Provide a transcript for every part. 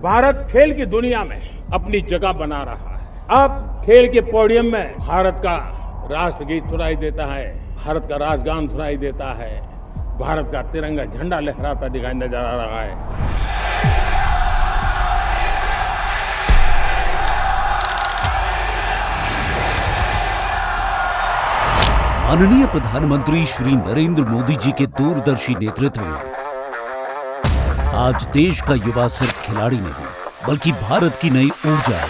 भारत खेल की दुनिया में अपनी जगह बना रहा है। अब खेल के पोडियम में भारत का राष्ट्रगीत सुनाई देता है, भारत का राष्ट्रगान सुनाई देता है, भारत का तिरंगा झंडा लहराता दिखाई नजर आ रहा है। माननीय प्रधानमंत्री श्री नरेंद्र मोदी जी के दूरदर्शी नेतृत्व में आज देश का युवा सिर्फ खिलाड़ी नहीं बल्कि भारत की नई ऊर्जा है,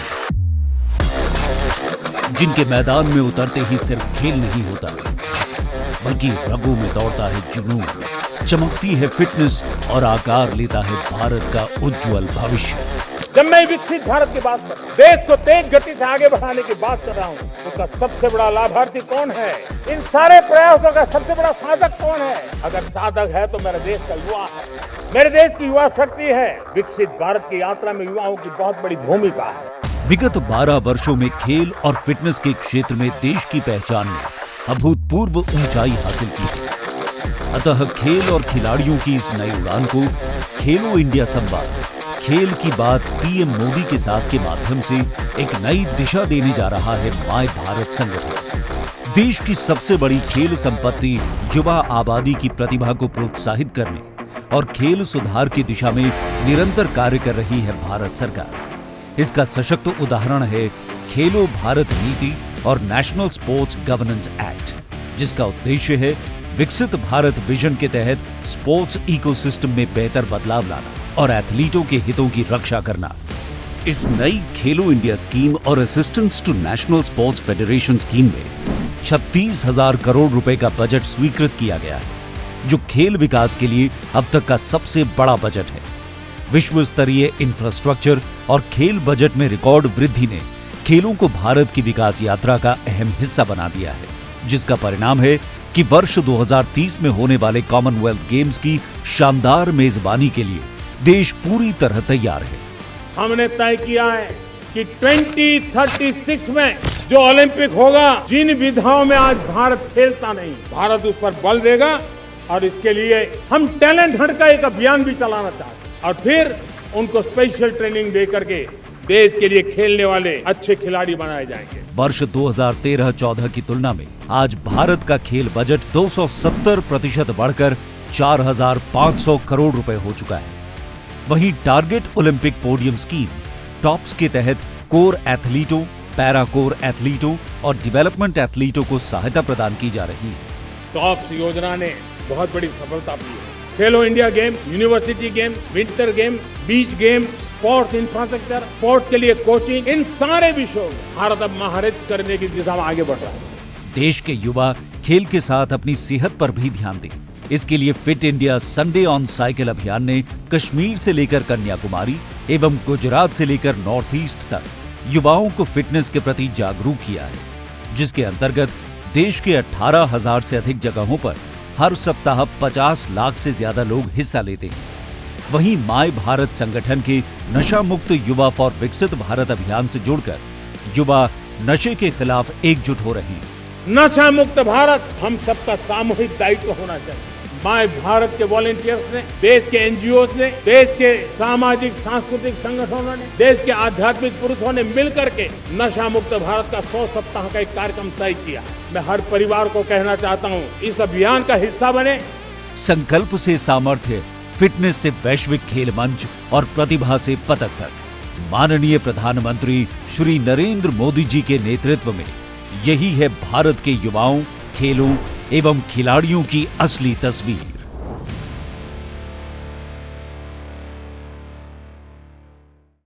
जिनके मैदान में उतरते ही सिर्फ खेल नहीं होता बल्कि रगों में दौड़ता है जुनून, चमकती है फिटनेस और आकार लेता है भारत का उज्जवल भविष्य। जब मैं विकसित भारत की बात कर रहा हूं, देश को तेज गति से आगे बढ़ाने की बात कर रहा हूं, उसका सबसे बड़ा लाभार्थी कौन है? इन सारे प्रयासों का सबसे बड़ा साधक कौन है? अगर साधक है तो मेरे देश का युवा है, मेरे देश की युवा शक्ति है। विकसित भारत की यात्रा में युवाओं की बहुत बड़ी भूमिका है। विगत 12 वर्षों में खेल और फिटनेस के क्षेत्र में देश की पहचान ने अभूतपूर्व ऊंचाई हासिल की है। अतः खेल और खिलाड़ियों की इस नई उड़ान को खेलो इंडिया संवाद, खेल की बात पीएम मोदी के साथ के माध्यम से एक नई दिशा देने जा रहा है माय भारत संगठन। देश की सबसे बड़ी खेल संपत्ति युवा आबादी की प्रतिभा को प्रोत्साहित करने और खेल सुधार की दिशा में निरंतर कार्य कर रही है भारत सरकार। इसका सशक्त उदाहरण है खेलो भारत नीति और नेशनल स्पोर्ट्स गवर्नेंस एक्ट, जिसका उद्देश्य है विकसित भारत विजन के तहत स्पोर्ट्स इकोसिस्टम में बेहतर बदलाव लाना और एथलीटों के हितों की रक्षा करना। इस नई खेलो इंडिया स्कीम और assistance to national sports federation scheme में 36,000 करोड़ रुपए का बजट स्वीकृत किया गया है, जो खेल विकास के लिए अब तक का सबसे बड़ा बजट है। विश्व स्तरीय इंफ्रास्ट्रक्चर और खेल बजट में रिकॉर्ड वृद्धि ने खेलों को भारत की विकास यात्रा का अहम हिस्सा बना दिया है, जिसका परिणाम है कि वर्ष 2030 में होने वाले कॉमनवेल्थ गेम्स की शानदार मेजबानी के लिए देश पूरी तरह तैयार है। हमने तय किया है कि 2036 में जो ओलंपिक होगा, जिन विधाओं में आज भारत खेलता नहीं, भारत उस पर बल देगा और इसके लिए हम टैलेंट हंट का एक अभियान भी चलाना चाहते हैं और फिर उनको स्पेशल ट्रेनिंग दे करके देश के लिए खेलने वाले अच्छे खिलाड़ी बनाए जाएंगे। वर्ष 2013-14 की तुलना में आज भारत का खेल बजट 270% बढ़कर 4,500 करोड़ रुपए हो चुका है। वहीं target Olympic podium scheme tops के तहत कोर एथलीटों, पैरा कोर एथलीटों और डेवलपमेंट एथलीटों को सहायता प्रदान की जा रही है। टॉप्स योजना ने बहुत बड़ी सफलता पाई है। Khelo India game, university game, winter game, beach game, sports infrastructure, sports के लिए कोचिंग, इन सारे विषयों में भारत अब महारत करने की दिशा में आगे बढ़ रहा है। देश के युवा खेल के साथ अपनी सेहत पर भी ध्यान दें। इसके लिए fit India Sunday on cycle अभियान ने कश्मीर से लेकर कन्याकुमारी एवं गुजरात से लेकर नॉर्थ ईस्ट तक युवाओं को फिटनेस के प्रति जागरूक किया है, जिसके अंतर्गत देश के 18,000 से अधिक जगहों पर हर सप्ताह 50 लाख से ज्यादा लोग हिस्सा लेते हैं। वहीं माय भारत संगठन के नशा मुक्त युवा फॉर विकसित भारत अभियान से जुड़कर युवा नशे के खिलाफ एकजुट हो रहे हैं। नशा मुक्त भारत हम सबका सामूहिक दायित्व होना चाहिए। माय भारत के वॉलंटियर्स ने, देश के एनजीओ ने, देश के सामाजिक सांस्कृतिक संगठनों ने, देश के आध्यात्मिक पुरुषों ने मिलकर के नशा मुक्त भारत का 100 सप्ताह का एक कार्यक्रम तय किया। मैं हर परिवार को कहना चाहता हूँ, इस अभियान का हिस्सा बने। संकल्प से सामर्थ्य, फिटनेस से वैश्विक खेल मंच और प्रतिभा से पदक तक माननीय प्रधानमंत्री श्री नरेंद्र मोदी जी के नेतृत्व में यही है भारत के युवाओं, खेलों एवं खिलाड़ियों की असली तस्वीर।